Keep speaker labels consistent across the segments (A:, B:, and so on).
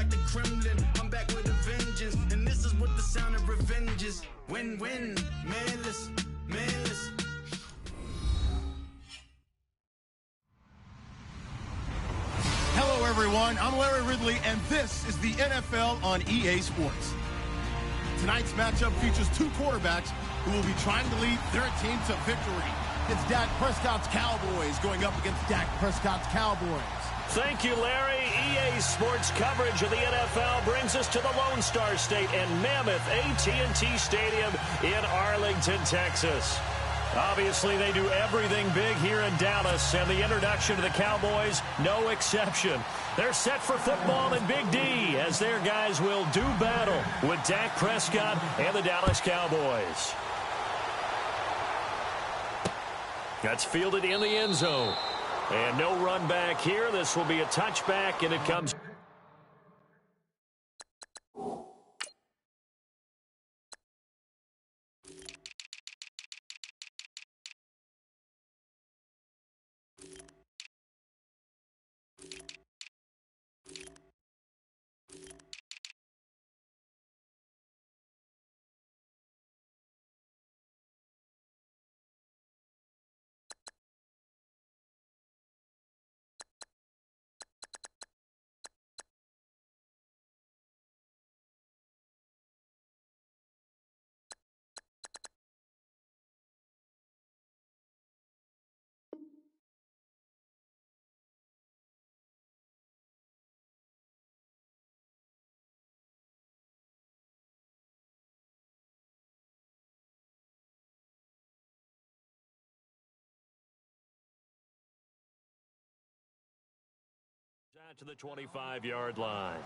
A: like the Kremlin. I'm back with a vengeance, and this is what the sound of revenge is. Win-win, manless, manless.
B: Hello, everyone. I'm Larry Ridley, and this is the NFL on EA Sports. Tonight's matchup features two quarterbacks who will be trying to lead their team to victory. It's Dak Prescott's Cowboys going up against Dak Prescott's Cowboys.
C: Thank you, Larry. EA Sports coverage of the NFL brings us to the Lone Star State and Mammoth AT&T Stadium in Arlington, Texas. Obviously, they do everything big here in Dallas, and the introduction to the Cowboys, no exception. They're set for football in Big D, as their guys will do battle with Dak Prescott and the Dallas Cowboys. That's fielded in the end zone. And no run back here. This will be a touchback, and it comes... to the 25-yard line.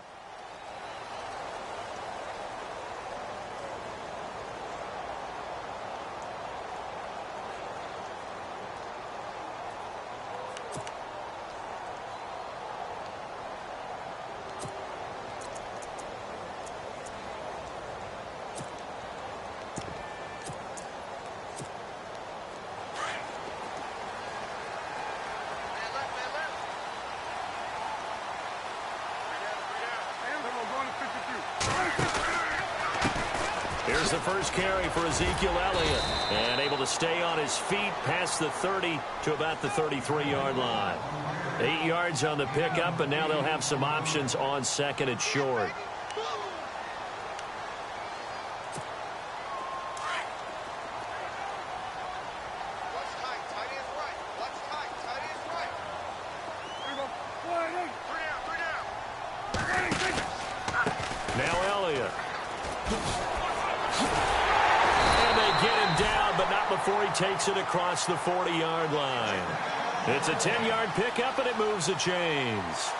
C: Here's the first carry for Ezekiel Elliott, and able to stay on his feet past the 30 to about the 33-yard line. 8 yards on the pickup, and now they'll have some options on second and short. Now Elliott. Before he takes it across the 40-yard line. It's a 10-yard pickup, and it moves the chains.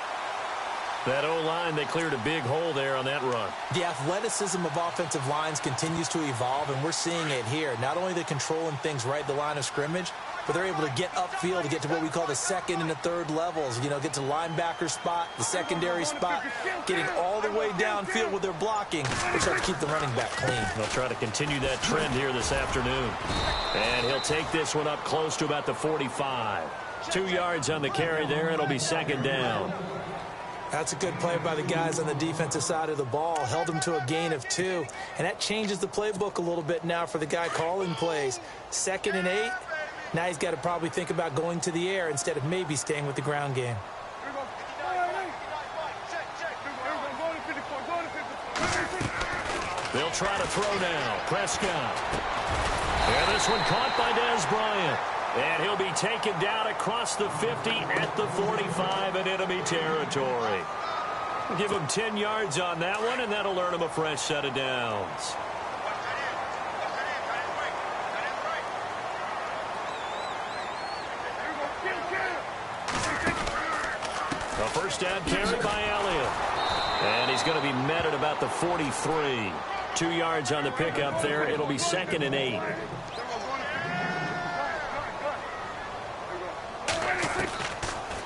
C: That O-line, they cleared a big hole there on that run.
D: The athleticism of offensive lines continues to evolve, and we're seeing it here. Not only they're controlling things right at the line of scrimmage, but they're able to get upfield to get to what we call the second and the third levels. You know, get to the linebacker spot, the secondary spot, getting all the way downfield with their blocking, which helps keep the running back clean.
C: They'll try to continue that trend here this afternoon. And he'll take this one up close to about the 45. 2 yards on the carry there. It'll be second down.
D: That's a good play by the guys on the defensive side of the ball. Held them to a gain of 2. And that changes the playbook a little bit now for the guy calling plays. 2nd and 8. Now he's got to probably think about going to the air instead of maybe staying with the ground game.
C: They'll try to throw now. Prescott. And this one caught by Dez Bryant. And he'll be taken down across the 50 at the 45 in enemy territory. Give him 10 yards on that one, and that'll earn him a fresh set of downs. A first down carry by Elliott. And he's going to be met at about the 43. 2 yards on the pickup there. It'll be 2nd and 8.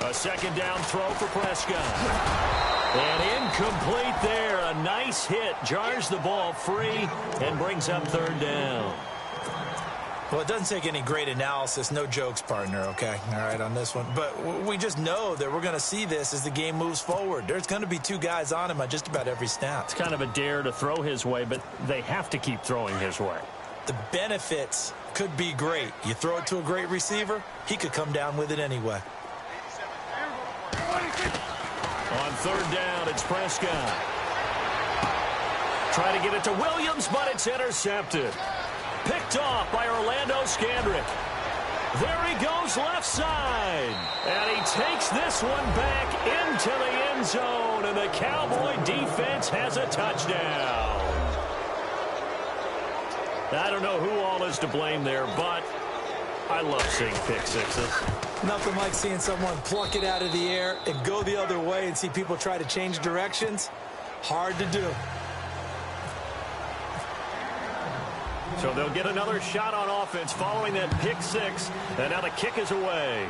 C: A second down throw for Prescott. And incomplete there. A nice hit. Jars the ball free and brings up 3rd down.
D: Well, it doesn't take any great analysis. No jokes, partner, okay? All right, on this one. But we just know that we're going to see this as the game moves forward. There's going to be 2 guys on him on just about every snap.
C: It's kind of a dare to throw his way, but they have to keep throwing his way.
D: The benefits could be great. You throw it to a great receiver, he could come down with it anyway.
C: On 3rd down, it's Prescott. Try to get it to Williams, but it's intercepted. Picked off by Orlando Scandrick. There he goes left side. And he takes this one back into the end zone. And the Cowboy defense has a touchdown. I don't know who all is to blame there, but I love seeing pick sixes.
D: Nothing like seeing someone pluck it out of the air and go the other way and see people try to change directions. Hard to do.
C: So they'll get another shot on offense following that pick six. And now the kick is away.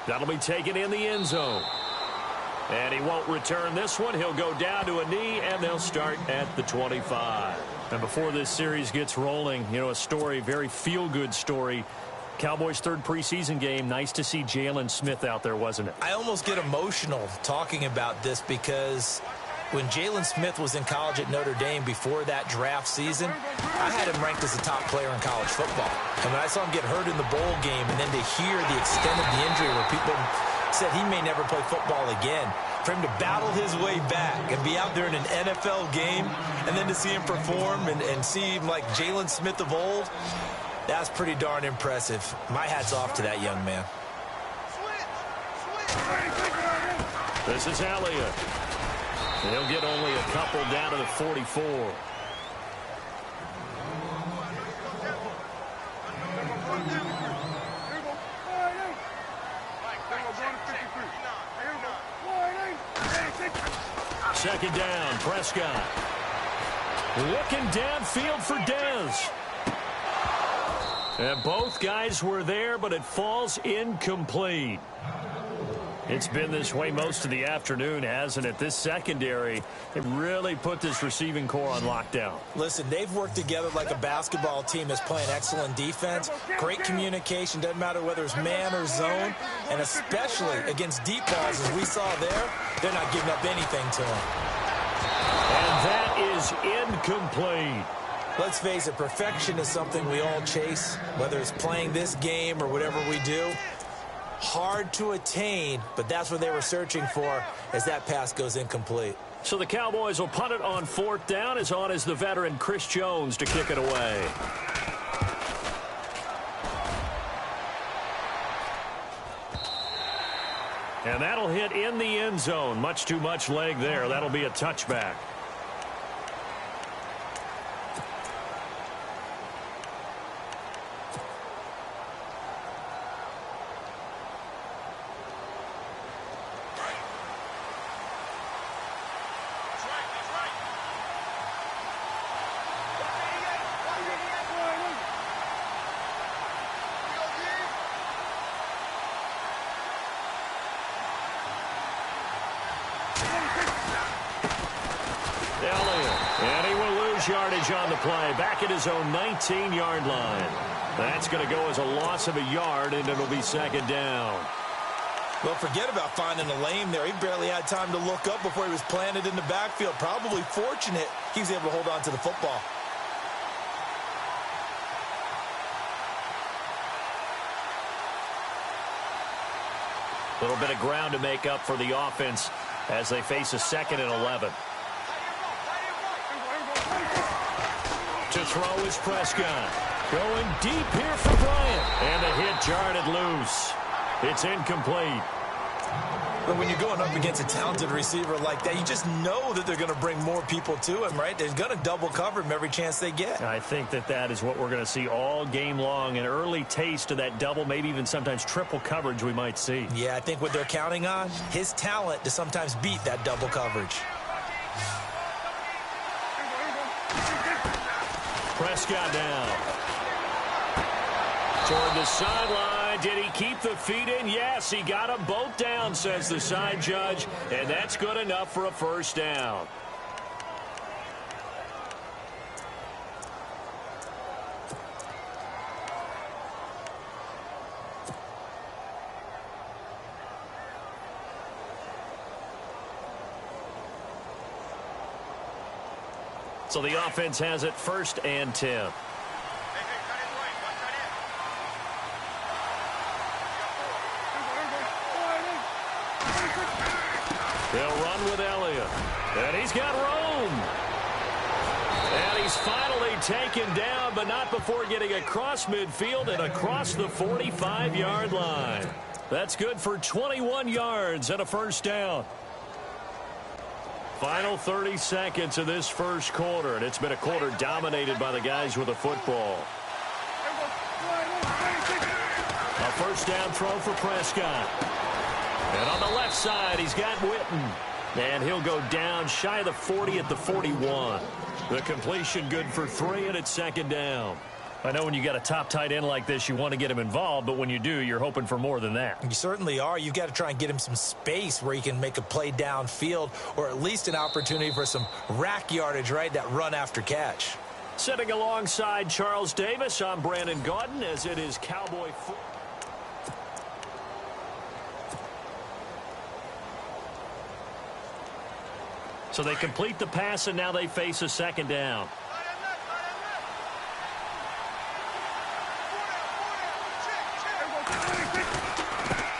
C: That'll be taken in the end zone. And he won't return this one. He'll go down to a knee, and they'll start at the 25. And before this series gets rolling, you know, a story, very feel-good story. Cowboys' 3rd preseason game. Nice to see Jalen Smith out there, wasn't it?
D: I almost get emotional talking about this because when Jalen Smith was in college at Notre Dame before that draft season, I had him ranked as a top player in college football. And when I saw him get hurt in the bowl game and then to hear the extent of the injury where people said he may never play football again, for him to battle his way back and be out there in an NFL game and then to see him perform and see him like Jalen Smith of old, that's pretty darn impressive. My hat's off to that young man.
C: This is Elliott. He'll get only a couple down to the 44. Second down, Prescott. Looking downfield for Dez. And both guys were there, but it falls incomplete. It's been this way most of the afternoon, hasn't it? This secondary, it really put this receiving core on lockdown.
D: Listen, they've worked together like a basketball team that's playing excellent defense. Great communication, doesn't matter whether it's man or zone. And especially against deep balls, as we saw there, they're not giving up anything to them.
C: And that is incomplete.
D: Let's face it, perfection is something we all chase, whether it's playing this game or whatever we do. Hard to attain, but that's what they were searching for as that pass goes incomplete.
C: So the Cowboys will punt it on 4th down. As on is the veteran Chris Jones to kick it away. And that'll hit in the end zone. Much too much leg there. That'll be a touchback. Yardage on the play, back at his own 19-yard line. That's going to go as a loss of a yard, and it'll be 2nd down.
D: Well, forget about finding a lane there. He barely had time to look up before he was planted in the backfield. Probably fortunate he was able to hold on to the football.
C: A little bit of ground to make up for the offense as they face a 2nd and 11. To throw is Prescott. Going deep here for Bryant. And the hit jarred loose. It's incomplete.
D: But when you're going up against a talented receiver like that, you just know that they're going to bring more people to him, right? They're going to double cover him every chance they get.
C: I think that is what we're going to see all game long. An early taste of that double, maybe even sometimes triple coverage we might see.
D: Yeah, I think what they're counting on, his talent to sometimes beat that double coverage.
C: Prescott down. Toward the sideline. Did he keep the feet in? Yes, he got them both down, says the side judge. And that's good enough for a 1st down. So the offense has it 1st and 10. They'll run with Elliott. And he's got room. And he's finally taken down, but not before getting across midfield and across the 45-yard line. That's good for 21 yards and a 1st down. Final 30 seconds of this 1st quarter, and it's been a quarter dominated by the guys with the football. A 1st down throw for Prescott. And on the left side, he's got Witten. And he'll go down shy of the 40 at the 41. The completion good for 3, and it's 2nd down. I know when you got a top tight end like this, you want to get him involved, but when you do, you're hoping for more than that.
D: You certainly are. You've got to try and get him some space where he can make a play downfield, or at least an opportunity for some rack yardage, right? That run after catch.
C: Sitting alongside Charles Davis, I'm Brandon Gaudin, as it is Cowboy football. So they complete the pass, and now they face a 2nd down.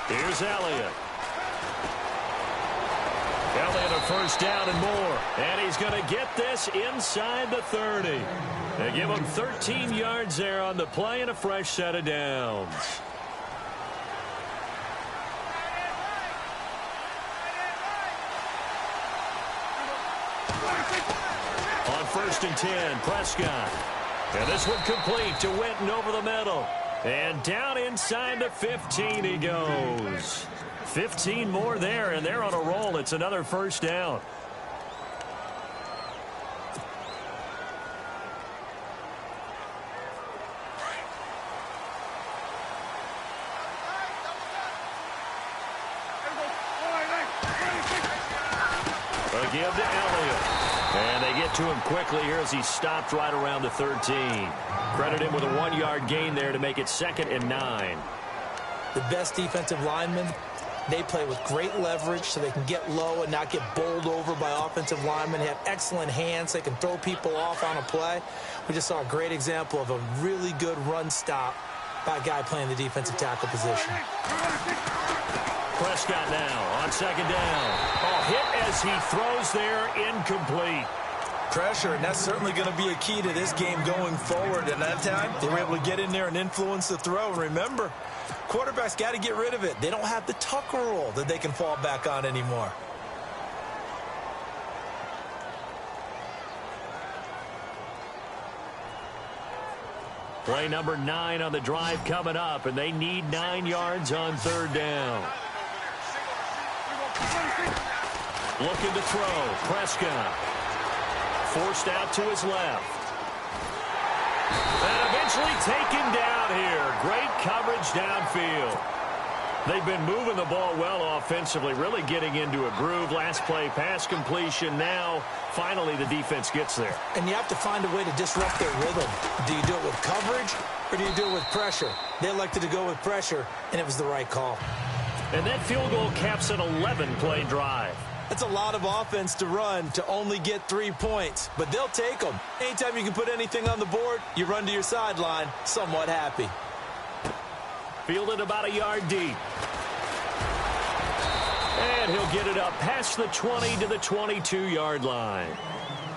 C: Here's Elliott. Elliott a 1st down and more. And he's going to get this inside the 30. They give him 13 yards there on the play and a fresh set of downs. On 1st and 10, Prescott. And this one complete to Witten over the middle. And down inside the 15 he goes. 15 more there, and they're on a roll. It's another 1st down. A give to Elliott. And they get to him quickly here as he stopped right around the 13. Credit him with a 1-yard gain there to make it 2nd and 9.
D: The best defensive linemen, they play with great leverage so they can get low and not get bowled over by offensive linemen. They have excellent hands. They can throw people off on a play. We just saw a great example of a really good run stop by a guy playing the defensive tackle position.
C: Prescott now on 2nd down. Oh, hit as he throws there, incomplete.
D: Pressure, and that's certainly going to be a key to this game going forward. And that time, they were able to get in there and influence the throw. And remember, quarterbacks got to get rid of it. They don't have the Tucker rule that they can fall back on anymore.
C: Play number 9 on the drive coming up, and they need 9 yards on 3rd down. Looking to throw. Prescott. Forced out to his left. And eventually taken down here. Great coverage downfield. They've been moving the ball well offensively, really getting into a groove. Last play, pass completion. Now, finally, the defense gets there.
D: And you have to find a way to disrupt their rhythm. Do you do it with coverage, or do you do it with pressure? They elected to go with pressure, and it was the right call.
C: And that field goal caps an 11-play drive.
D: That's a lot of offense to run to only get 3 points, but they'll take them. Anytime you can put anything on the board, you run to your sideline somewhat happy.
C: Fielded about a yard deep. And he'll get it up past the 20 to the 22-yard line.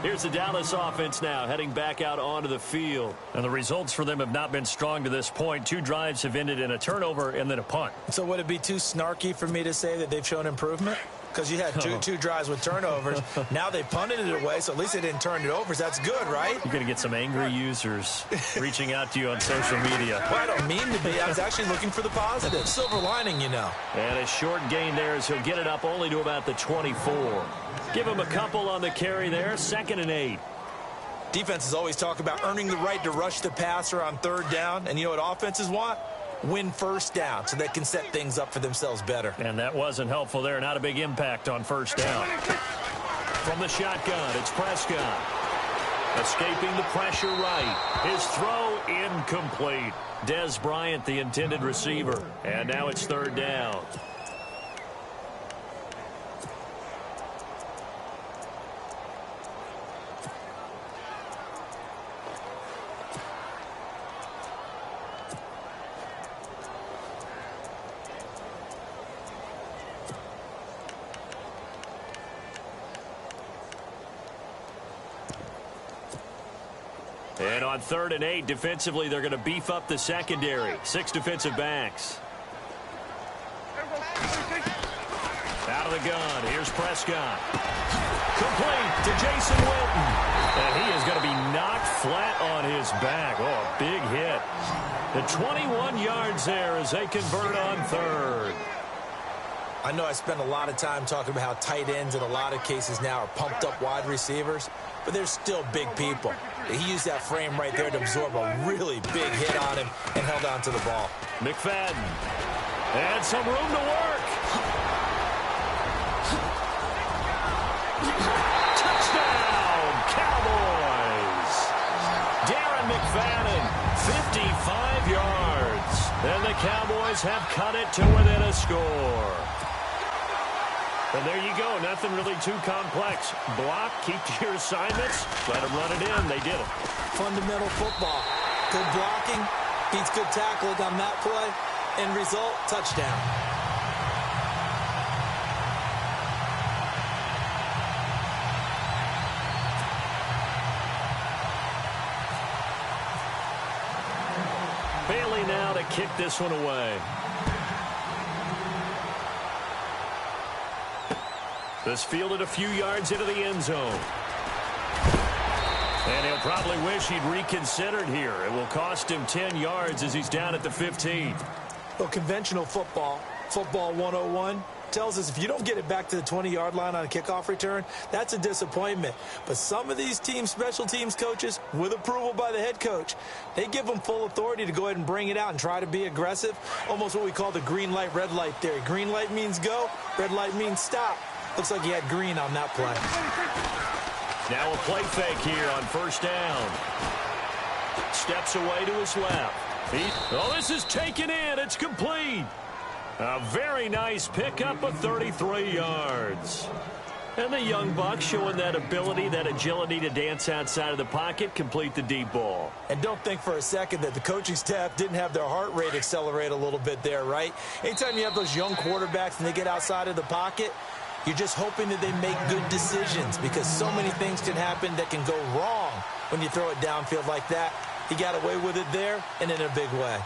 C: Here's the Dallas offense now heading back out onto the field. And the results for them have not been strong to this point. 2 drives have ended in a turnover and then a punt.
D: So would it be too snarky for me to say that they've shown improvement? Because you had two drives with turnovers. Now they punted it away, so at least they didn't turn it over. So that's good, right?
C: You're going to get some angry users reaching out to you on social media.
D: Well, I don't mean to be. I was actually looking for the positive. Silver lining, you know.
C: And a short gain there as he'll get it up only to about the 24. Give him a couple on the carry there. 2nd and 8.
D: Defenses always talk about earning the right to rush the passer on 3rd down. And you know what offenses want? Win 1st down so they can set things up for themselves better.
C: And that wasn't helpful there. Not a big impact on 1st down. From the shotgun, it's Prescott. Escaping the pressure right. His throw incomplete. Des Bryant, the intended receiver. And now it's 3rd down. And on 3rd and 8, defensively, they're going to beef up the secondary. 6 defensive backs. Out of the gun. Here's Prescott. Complete to Jason Witten. And he is going to be knocked flat on his back. Oh, a big hit. The 21 yards there as they convert on 3rd.
D: I know I spend a lot of time talking about how tight ends in a lot of cases now are pumped up wide receivers, but they're still big people. He used that frame right there to absorb a really big hit on him and held on to the ball.
C: McFadden. And some room to work. Touchdown, Cowboys. Darren McFadden, 55 yards. And the Cowboys have cut it to within a score. And there you go. Nothing really too complex. Block, keep to your assignments, let them run it in. They did it.
D: Fundamental football. Good blocking beats good tackling on that play. End result, touchdown.
C: Bailey now to kick this one away. This fielded a few yards into the end zone. And he'll probably wish he'd reconsidered here. It will cost him 10 yards as he's down at the 15.
D: Well, conventional football 101, tells us if you don't get it back to the 20-yard line on a kickoff return, that's a disappointment. But some of these teams, special teams coaches, with approval by the head coach, they give them full authority to go ahead and bring it out and try to be aggressive. Almost what we call the green light, red light theory. Green light means go, red light means stop. Looks like he had green on that play.
C: Now a play fake here on 1st down. Steps away to his left. Oh, this is taken in. It's complete. A very nice pickup of 33 yards. And the young buck showing that ability, that agility to dance outside of the pocket, complete the deep ball.
D: And don't think for a second that the coaching staff didn't have their heart rate accelerate a little bit there, right? Anytime you have those young quarterbacks and they get outside of the pocket, you're just hoping that they make good decisions because so many things can happen that can go wrong when you throw it downfield like that. He got away with it there and in a big way.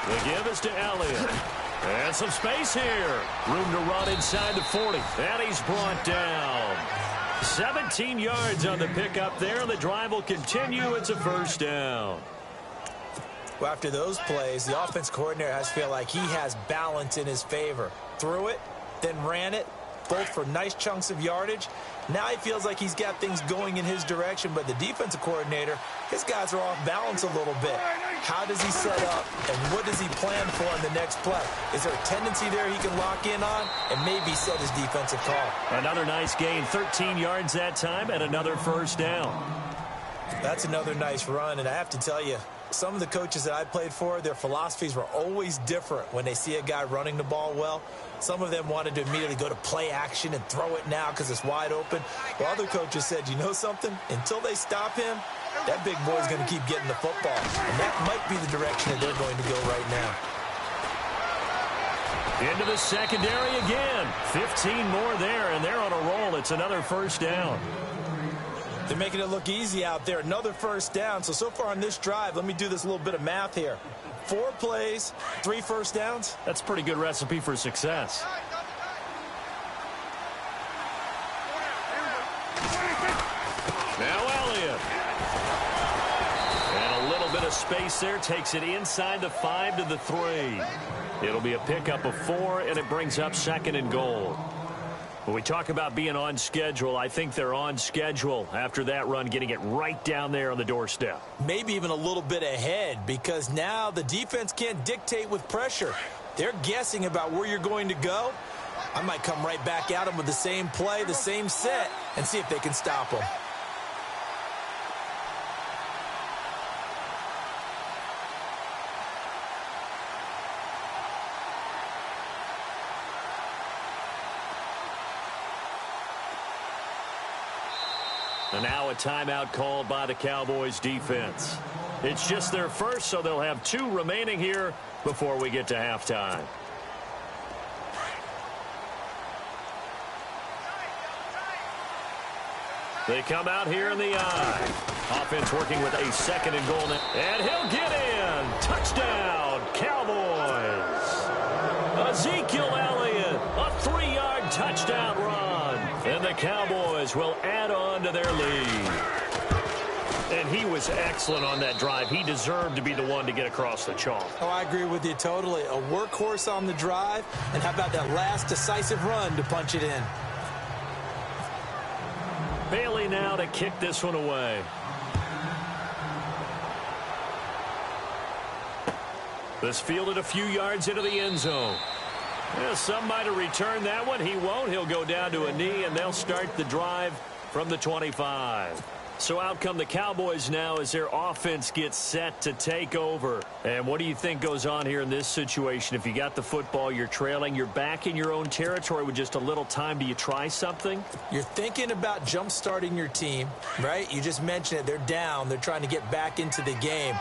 C: The give is to Elliott. And some space here. Room to run inside the 40. And he's brought down. 17 yards on the pickup there, and the drive will continue. It's a 1st down.
D: Well, after those plays, the offense coordinator has to feel like he has balance in his favor. Threw it, then ran it, both for nice chunks of yardage. Now he feels like he's got things going in his direction, but the defensive coordinator, his guys are off balance a little bit. How does he set up, and what does he plan for in the next play? Is there a tendency there he can lock in on and maybe set his defensive call?
C: Another nice gain, 13 yards that time, and another 1st down.
D: That's another nice run, and I have to tell you, some of the coaches that I played for, their philosophies were always different when they see a guy running the ball well. Some of them wanted to immediately go to play action and throw it now because it's wide open. While other coaches said, you know something? Until they stop him, that big boy's going to keep getting the football. And that might be the direction that they're going to go right now.
C: Into the secondary again. 15 more there, and they're on a roll. It's another 1st down.
D: They're making it look easy out there. Another 1st down. So far on this drive, let me do this little bit of math here. 4 plays, 3 1st downs.
C: That's a pretty good recipe for success. Now Elliott. And a little bit of space there. Takes it inside the 5 to the 3. It'll be a pickup of 4, and it brings up 2nd and goal. When we talk about being on schedule, I think they're on schedule after that run, getting it right down there on the doorstep.
D: Maybe even a little bit ahead because now the defense can't dictate with pressure. They're guessing about where you're going to go. I might come right back at them with the same play, the same set, and see if they can stop them.
C: And now a timeout called by the Cowboys defense. It's just their first, so they'll have 2 remaining here before we get to halftime. They come out here in the eye. Offense working with a 2nd and goal. And he'll get in. Touchdown, Cowboys. Ezekiel Elliott, a 3-yard touchdown run. And the Cowboys will add on to their lead. And he was excellent on that drive. He deserved to be the one to get across the chalk.
D: Oh, I agree with you totally. A workhorse on the drive. And how about that last decisive run to punch it in?
C: Bailey now to kick this one away. This fielded a few yards into the end zone. Well, some might have returned that one. He won't. He'll go down to a knee, and they'll start the drive from the 25. So out come the Cowboys now as their offense gets set to take over. And what do you think goes on here in this situation? If you got the football, you're trailing, you're back in your own territory with just a little time. Do you try something?
D: You're thinking about jump-starting your team, right? You just mentioned it. They're down. They're trying to get back into the game.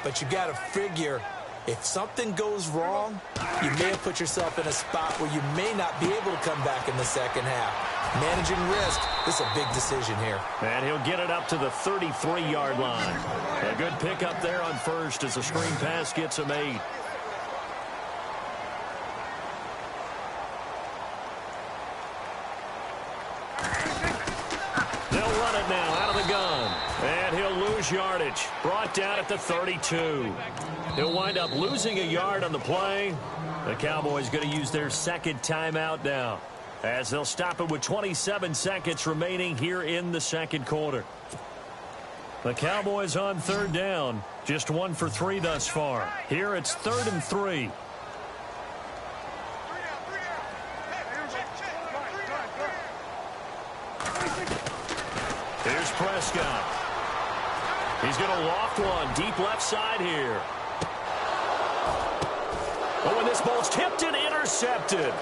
D: But you got to figure, if something goes wrong, you may have put yourself in a spot where you may not be able to come back in the second half. Managing risk, this is a big decision here.
C: And he'll get it up to the 33-yard line. A good pickup there on first as the screen pass gets him 8. They'll run it now out of the gun. And he'll lose yardage. Brought down at the 32. He'll wind up losing a yard on the play. The Cowboys going to use their 2nd timeout now, as they'll stop it with 27 seconds remaining here in the 2nd quarter. The Cowboys on 3rd down. Just 1 for 3 thus far. Here it's 3rd and 3. Here's Prescott. He's going to loft one deep left side here. Oh, and this ball's tipped and intercepted.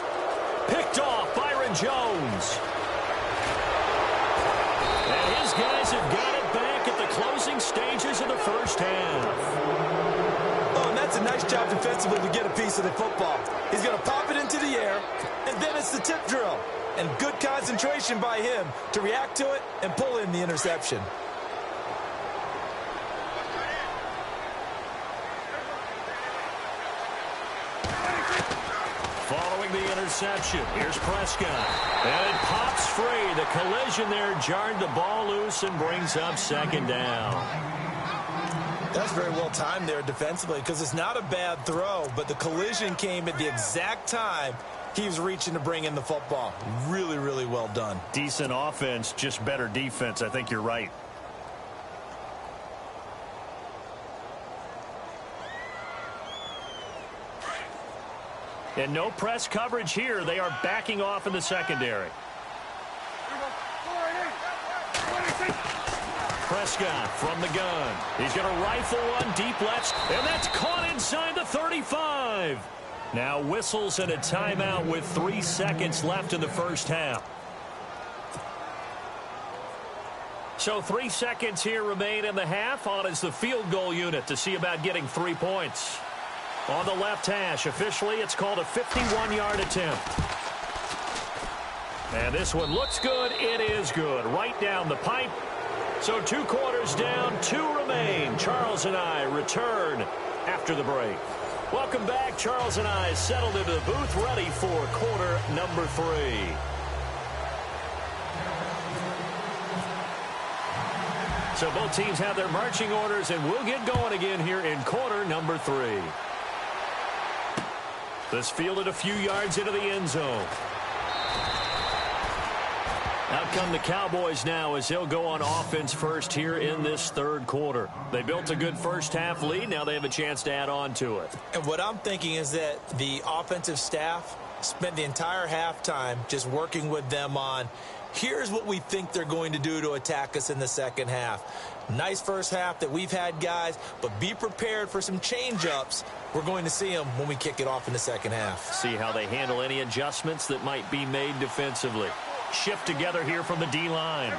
C: Picked off Byron Jones. And his guys have got it back at the closing stages of the first half.
D: Oh, and that's a nice job defensively to get a piece of the football. He's going to pop it into the air, and then it's the tip drill. And good concentration by him to react to it and pull in the interception.
C: Following the interception, here's Prescott. And it pops free. The collision there jarred the ball loose and brings up 2nd down.
D: That's very well timed there defensively, because it's not a bad throw, but the collision came at the exact time he was reaching to bring in the football. Really, really well done.
C: Decent offense, just better defense. I think you're right. And no press coverage here. They are backing off in the secondary. Prescott from the gun. He's going to rifle one deep left, and that's caught inside the 35. Now whistles and a timeout with 3 seconds left in the first half. So 3 seconds here remain in the half. On is the field goal unit to see about getting 3 points. On the left hash, officially, it's called a 51-yard attempt. And this one looks good. It is good. Right down the pipe. So 2 quarters down, 2 remain. Charles and I return after the break. Welcome back. Charles and I settled into the booth, ready for quarter number 3. So both teams have their marching orders, and we'll get going again here in quarter number 3. This fielded a few yards into the end zone. Out come the Cowboys now as they'll go on offense first here in this 3rd quarter. They built a good first half lead. Now they have a chance to add on to it.
D: And what I'm thinking is that the offensive staff spent the entire halftime just working with them on, here's what we think they're going to do to attack us in the second half. Nice first half that we've had, guys, but be prepared for some change-ups. We're going to see them when we kick it off in the second half.
C: See how they handle any adjustments that might be made defensively. Shift together here from the D-line.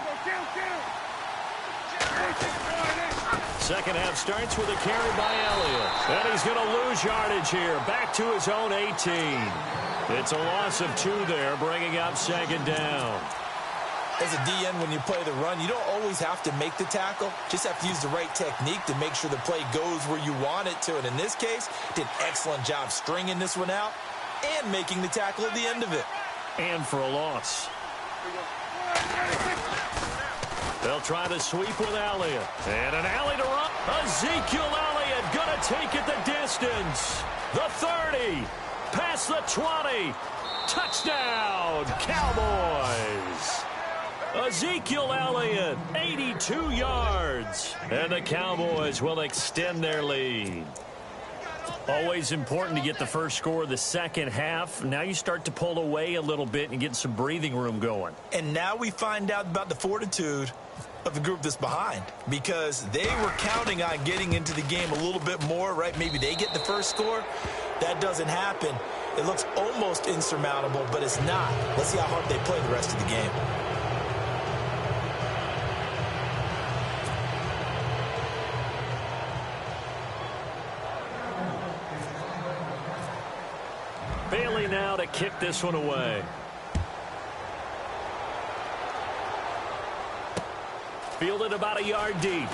C: Second half starts with a carry by Elliott. And he's going to lose yardage here. Back to his own 18. It's a loss of 2 there, bringing up second down.
D: As a DN, when you play the run, you don't always have to make the tackle. Just have to use the right technique to make sure the play goes where you want it to. And in this case, did an excellent job stringing this one out and making the tackle at the end of it.
C: And for a loss. They'll try to sweep with Elliott. And an alley to run. Ezekiel Elliott going to take it the distance. The 30. Past the 20. Touchdown, Cowboys. Ezekiel Elliott, 82 yards. And the Cowboys will extend their lead. Always important to get the first score of the second half. Now you start to pull away a little bit and get some breathing room going.
D: And now we find out about the fortitude of the group that's behind, because they were counting on getting into the game a little bit more, right? Maybe they get the first score. That doesn't happen. It looks almost insurmountable, but it's not. Let's see how hard they play the rest of the game.
C: Bailey now to kick this one away. Fielded about a yard deep.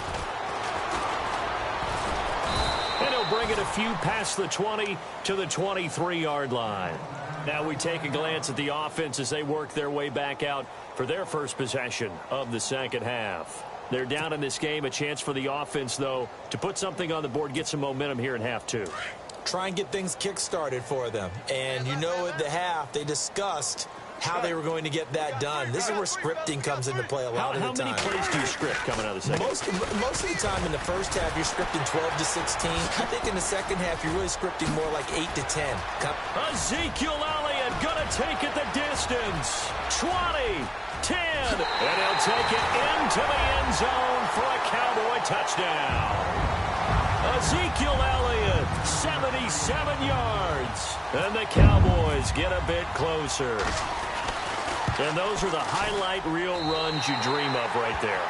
C: And he'll bring it a few past the 20 to the 23-yard line. Now we take a glance at the offense as they work their way back out for their first possession of the second half. They're down in this game. A chance for the offense, though, to put something on the board, get some momentum here in half 2.
D: Try and get things kick-started for them. And you know at the half, they discussed how they were going to get that done. This is where scripting comes into play a lot of the time.
C: How many plays do you script coming out of the second?
D: Most of the time in the first half, you're scripting 12 to 16. I think in the second half, you're really scripting more like 8 to 10.
C: Ezekiel Elliott going to take it the distance. 20, 10, and he'll take it into the end zone for a Cowboy touchdown. Ezekiel Elliott, 77 yards. And the Cowboys get a bit closer. And those are the highlight reel runs you dream of right there.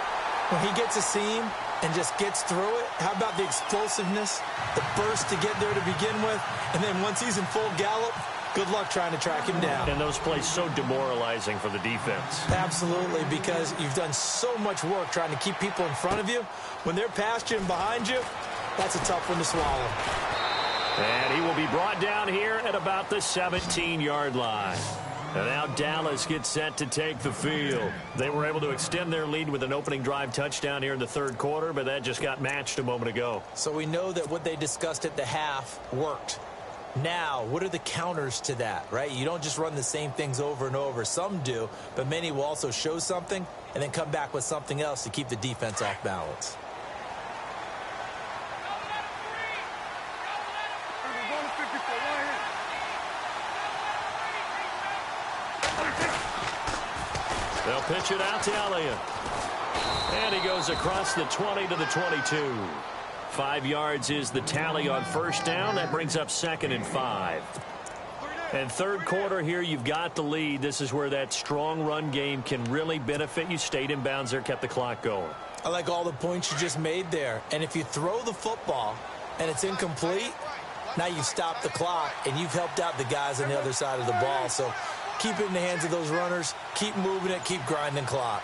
D: When he gets a seam and just gets through it, how about the explosiveness, the burst to get there to begin with, and then once he's in full gallop, good luck trying to track him down.
C: And those plays so demoralizing for the defense.
D: Absolutely, because you've done so much work trying to keep people in front of you. When they're past you and behind you, that's a tough one to swallow.
C: And he will be brought down here at about the 17-yard line. And now Dallas gets set to take the field. They were able to extend their lead with an opening drive touchdown here in the third quarter, but that just got matched a moment ago.
D: So we know that what they discussed at the half worked. Now, what are the counters to that, right? You don't just run the same things over and over. Some do, but many will also show something and then come back with something else to keep the defense off balance.
C: They'll pitch it out to Elliott. And he goes across the 20 to the 22. 5 yards is the tally on first down. That brings up 2nd and 5. And third quarter here, you've got the lead. This is where that strong run game can really benefit you. Stayed in bounds there, kept the clock going.
D: I like all the points you just made there. And if you throw the football and it's incomplete, now you've stopped the clock and you've helped out the guys on the other side of the ball. So keep it in the hands of those runners. Keep moving it. Keep grinding clock.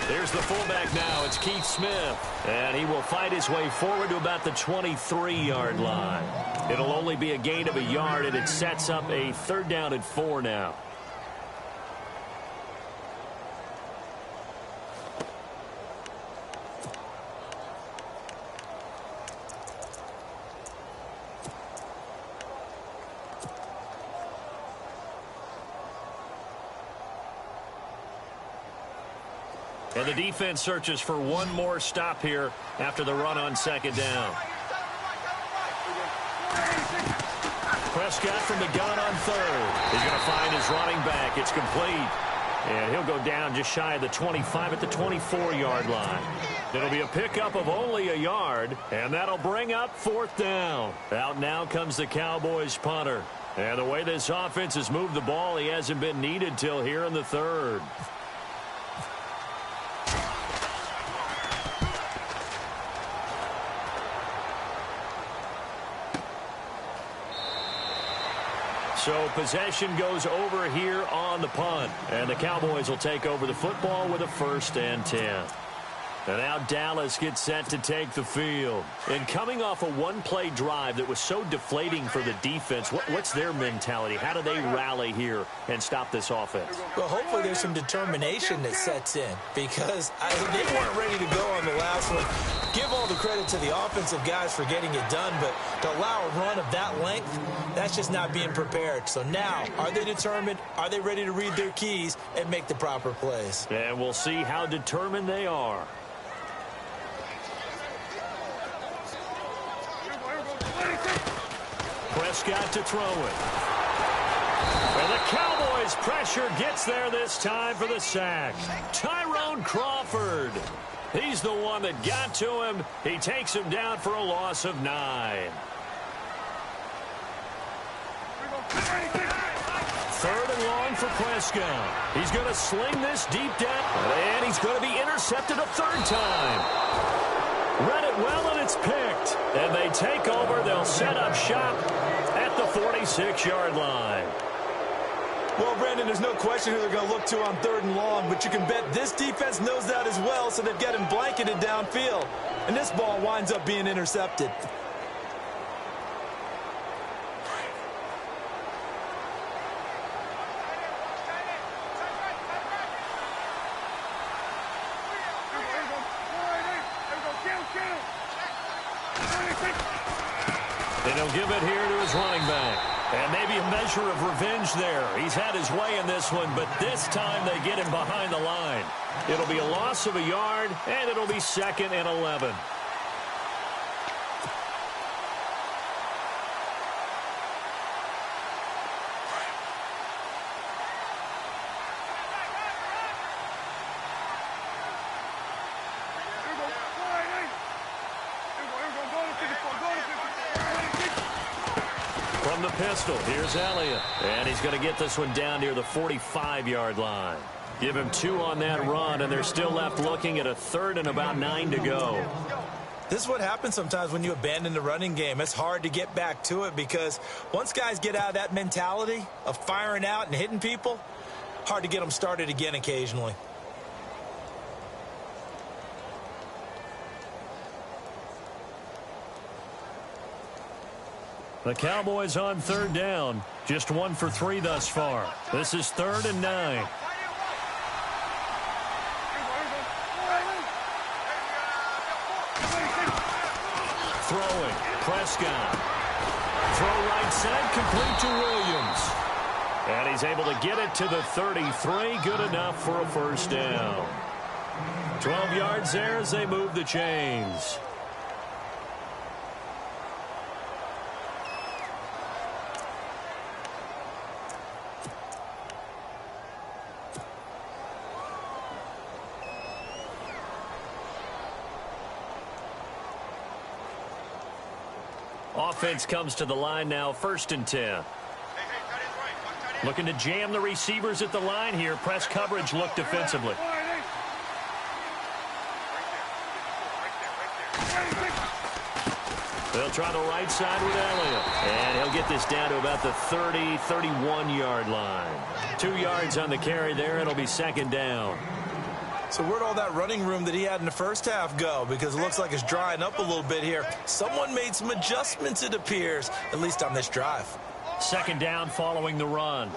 C: There's the fullback now. It's Keith Smith. And he will fight his way forward to about the 23-yard line. It'll only be a gain of a yard, and it sets up a 3rd down and 4 now. And the defense searches for one more stop here after the run on 2nd down. Prescott from the gun on 3rd. He's going to find his running back. It's complete. And he'll go down just shy of the 25 at the 24-yard line. It'll be a pickup of only a yard, and that'll bring up 4th down. Out now comes the Cowboys punter. And the way this offense has moved the ball, he hasn't been needed till here in the 3rd. So possession goes over here on the punt. And the Cowboys will take over the football with a 1st and 10. And now Dallas gets set to take the field. And coming off a one-play drive that was so deflating for the defense, what's their mentality? How do they rally here and stop this offense?
D: Well, hopefully there's some determination that sets in, because they weren't ready to go on the last one. Give all the credit to the offensive guys for getting it done, but to allow a run of that length, that's just not being prepared. So now, are they determined? Are they ready to read their keys and make the proper plays?
C: And we'll see how determined they are. Prescott to throw it. And the Cowboys pressure gets there this time for the sack. Tyrone Crawford. He's the one that got to him. He takes him down for a loss of 9. 3rd and long for Prescott. He's going to sling this deep down. And he's going to be intercepted a 3rd time. Read it well, and it's picked. And they take over. They'll set up shop at the 46-yard line.
D: Well, Brandon, there's no question who they're going to look to on 3rd and long, but you can bet this defense knows that as well, so they've got him blanketed downfield. And this ball winds up being intercepted.
C: And he'll give it here to his running back. And maybe a measure of revenge there. He's had his way in this one, but this time they get him behind the line. It'll be a loss of a yard, and it'll be 2nd and 11. From the pistol, here's Elliott. And he's going to get this one down near the 45-yard line. Give him 2 on that run, and they're still left looking at a 3rd and about 9 to go.
D: This is what happens sometimes when you abandon the running game. It's hard to get back to it, because once guys get out of that mentality of firing out and hitting people, hard to get them started again occasionally.
C: The Cowboys on 3rd down. Just 1 for 3 thus far. This is 3rd and 9. Throwing. Prescott. Throw right side, complete to Williams. And he's able to get it to the 33. Good enough for a 1st down. 12 yards there as they move the chains. Offense comes to the line now, 1st and 10. Looking to jam the receivers at the line here. Press coverage look defensively. They'll try the right side with Elliott. And he'll get this down to about the 30, 31-yard line. 2 yards on the carry there. It'll be 2nd down.
D: So where'd all that running room that he had in the first half go? Because it looks like it's drying up a little bit here. Someone made some adjustments, it appears, at least on this drive.
C: 2nd down following the run.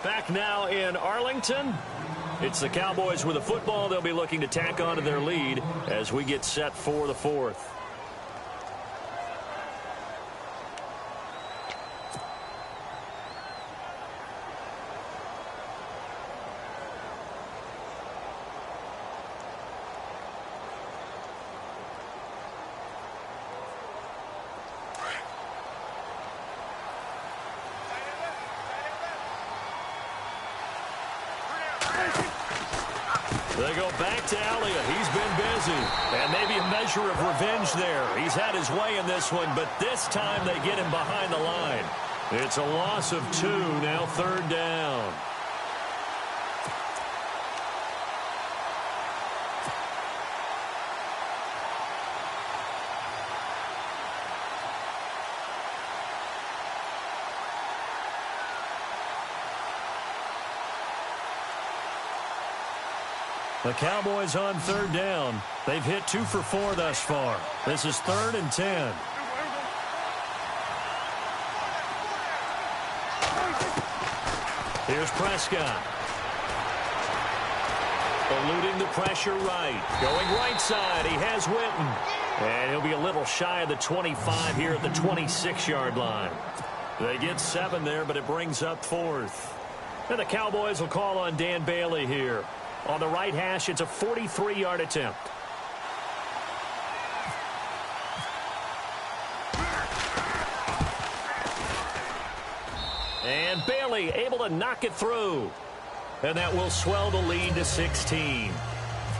C: Back now in Arlington. It's the Cowboys with the football. They'll be looking to tack on to their lead as we get set for the 4th. They go back to Elliott. He's been busy. And maybe a measure of revenge there. He's had his way in this one, but this time they get him behind the line. It's a loss of 2, now 3rd down. The Cowboys on 3rd down. They've hit 2 for 4 thus far. This is 3rd and 10. Here's Prescott. Eluding the pressure right. Going right side. He has Witten. And he'll be a little shy of the 25 here at the 26-yard line. They get 7 there, but it brings up 4th. And the Cowboys will call on Dan Bailey here. On the right hash, it's a 43-yard attempt. And Bailey able to knock it through. And that will swell the lead to 16.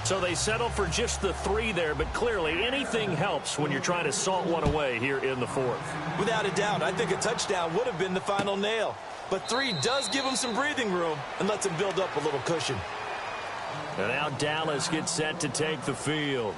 C: So they settle for just the 3 there, but clearly anything helps when you're trying to salt one away here in the 4th.
D: Without a doubt, I think a touchdown would have been the final nail. But 3 does give them some breathing room and lets them build up a little cushion.
C: And now Dallas gets set to take the field.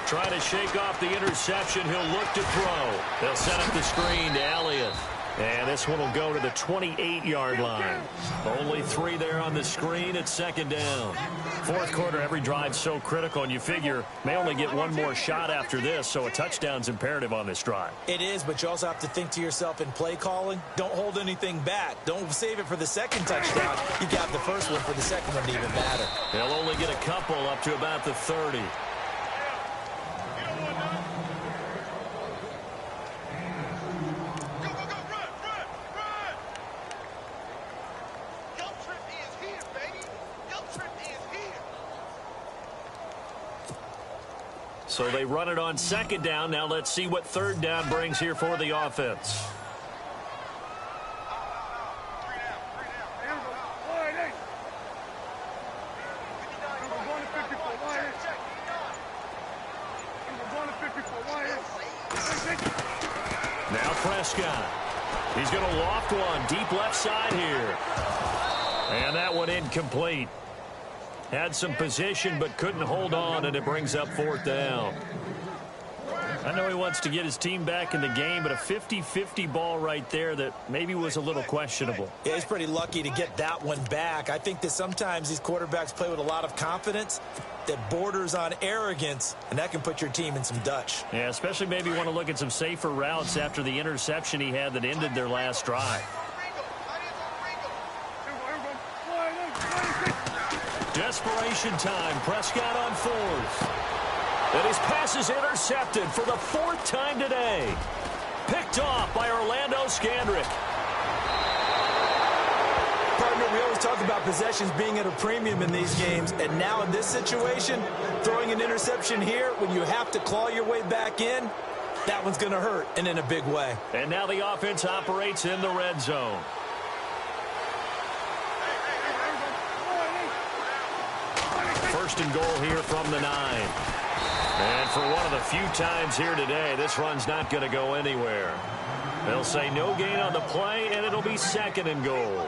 C: Trying to shake off the interception. He'll look to throw. They'll set up the screen to Elliott. And this one will go to the 28-yard line. Only 3 there on the screen at 2nd down. 4th quarter, every drive's so critical, and you figure may only get 1 more shot after this, so a touchdown's imperative on this drive.
D: It is, but you also have to think to yourself in play calling, don't hold anything back. Don't save it for the 2nd touchdown. You got the 1st one for the 2nd one to even matter.
C: They'll only get a couple up to about the 30. So they run it on 2nd down. Now let's see what 3rd down brings here for the offense. Now Prescott. He's going to loft one deep left side here. And that one incomplete. Had some position but couldn't hold on, and it brings up 4th down. I know he wants to get his team back in the game, but a 50-50 ball right there that maybe was a little questionable.
D: Yeah, he's pretty lucky to get that one back. I think that sometimes these quarterbacks play with a lot of confidence that borders on arrogance, and that can put your team in some Dutch.
C: Yeah, especially maybe want to look at some safer routes after the interception he had that ended their last drive. Desperation time. Prescott on 4th. And his pass is intercepted for the 4th time today. Picked off by Orlando Scandrick.
D: Partner, we always talk about possessions being at a premium in these games, and now in this situation, throwing an interception here when you have to claw your way back in, that one's going to hurt, and in a big way.
C: And now the offense operates in the red zone. First and goal here from the 9. And for one of the few times here today, this run's not going to go anywhere. They'll say no gain on the play, and it'll be 2nd and goal.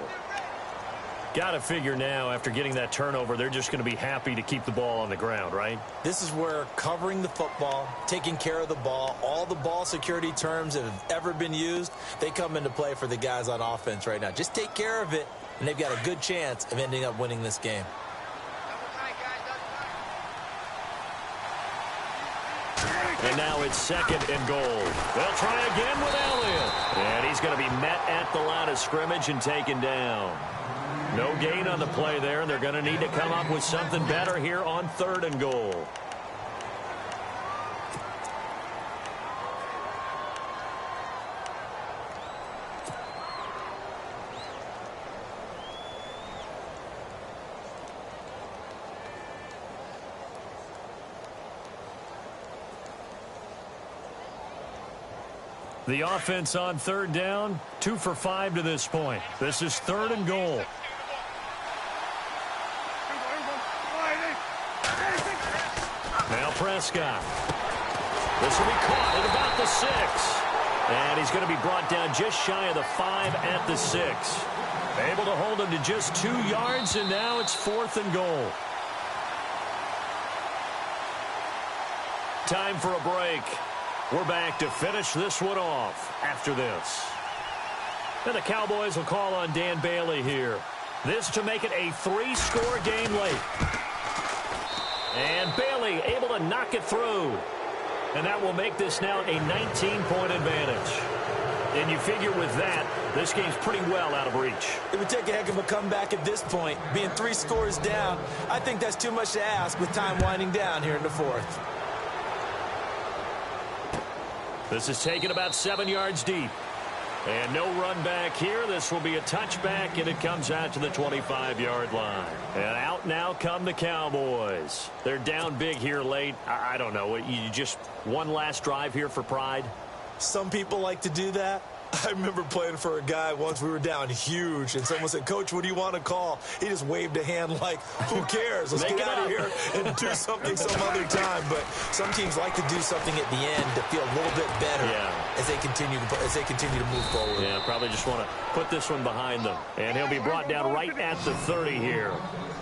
C: Got to figure now, after getting that turnover, they're just going to be happy to keep the ball on the ground, right?
D: This is where covering the football, taking care of the ball, all the ball security terms that have ever been used, they come into play for the guys on offense right now. Just take care of it, and they've got a good chance of ending up winning this game.
C: And now it's 2nd and goal. They'll try again with Elliott. And he's going to be met at the line of scrimmage and taken down. No gain on the play there, and they're going to need to come up with something better here on 3rd and goal. The offense on third down, 2 for 5 to this point. This is 3rd and goal. Now Prescott. This will be caught at about the 6. And he's going to be brought down just shy of the 5 at the 6. Able to hold him to just 2 yards, and now it's 4th and goal. Time for a break. We're back to finish this one off after this. And the Cowboys will call on Dan Bailey here. This to make it a 3-score game late. And Bailey able to knock it through. And that will make this now a 19-point advantage. And you figure with that, this game's pretty well out of reach.
D: It would take a heck of a comeback at this point. Being 3 scores down, I think that's too much to ask with time winding down here in the 4th.
C: This is taken about 7 yards deep. And no run back here. This will be a touchback, and it comes out to the 25-yard line. And out now come the Cowboys. They're down big here late. I don't know. You just one last drive here for pride?
D: Some people like to do that. I remember playing for a guy once. We were down huge, and someone said, "Coach, what do you want to call?" He just waved a hand like, who cares? Let's get out of here and do something some other time. But some teams like to do something at the end to feel a little bit better as they continue to move forward.
C: Yeah, probably just want to put this one behind them. And he'll be brought down right at the 30 here.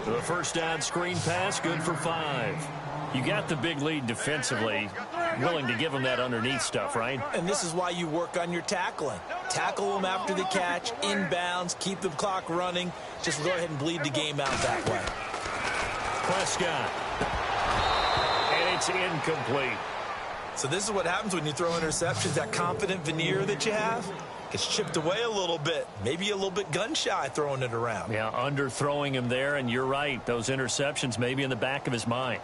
C: The first down screen pass, good for 5. You got the big lead defensively, willing to give them that underneath stuff, right?
D: And this is why you work on your tackling. Tackle them after the catch, inbounds, keep the clock running. Just go ahead and bleed the game out that way.
C: Prescott. And it's incomplete.
D: So this is what happens when you throw interceptions. That confident veneer that you have gets chipped away a little bit. Maybe a little bit gun-shy throwing it around.
C: Yeah, underthrowing him there, and you're right. Those interceptions may be in the back of his mind.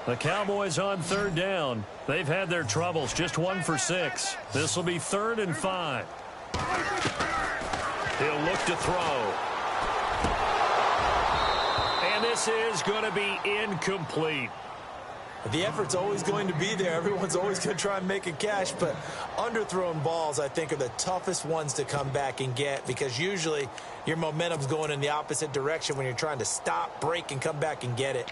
C: The Cowboys on third down. They've had their troubles, just 1 for 6. This will be 3rd and 5. He'll look to throw. And this is going to be incomplete.
D: The effort's always going to be there. Everyone's always going to try and make a catch, but underthrown balls, I think, are the toughest ones to come back and get because usually your momentum's going in the opposite direction when you're trying to stop, break, and come back and get it.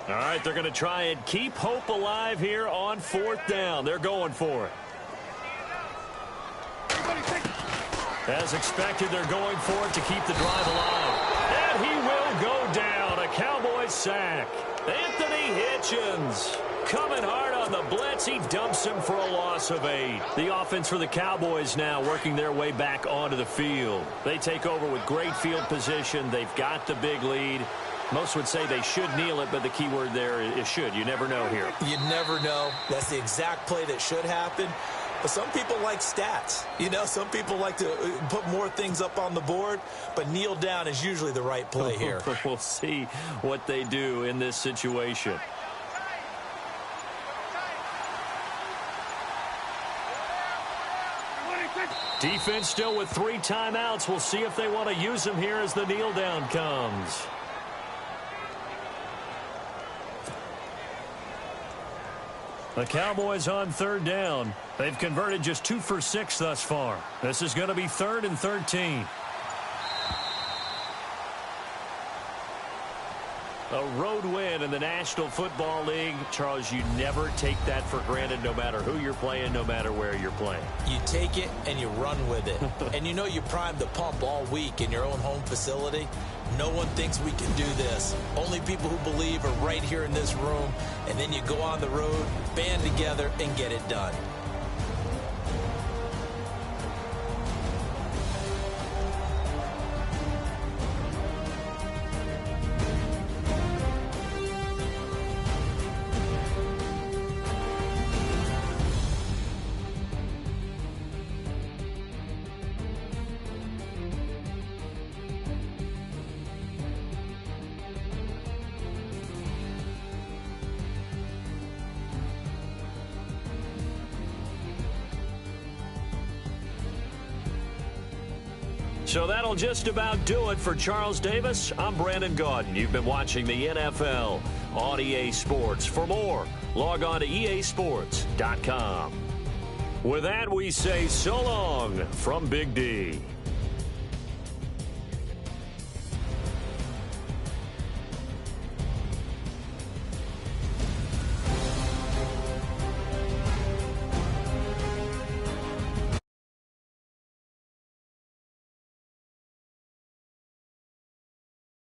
C: All right, they're going to try and keep hope alive here on 4th down. They're going for it. As expected, they're going for it to keep the drive alive. And he will go down. A Cowboys sack. Anthony Hitchens coming hard on the blitz. He dumps him for a loss of 8. The offense for the Cowboys now working their way back onto the field. They take over with great field position. They've got the big lead. Most would say they should kneel it, but the key word there is should. You never know here.
D: You never know. That's the exact play that should happen. But some people like stats. You know, some people like to put more things up on the board, but kneel down is usually the right play here.
C: We'll see what they do in this situation. Defense still with 3 timeouts. We'll see if they want to use them here as the kneel down comes. The Cowboys on third down. They've converted just 2 for 6 thus far. This is going to be 3rd and 13. A road win in the National Football League. Charles, you never take that for granted no matter who you're playing, no matter where you're playing.
D: You take it and you run with it. And you know you primed the pump all week in your own home facility. No one thinks we can do this. Only people who believe are right here in this room. And then you go on the road, band together, and get it done.
C: So that'll just about do it for Charles Davis. I'm Brandon Gaudin. You've been watching the NFL on EA Sports. For more, log on to easports.com. With that, we say so long from Big D.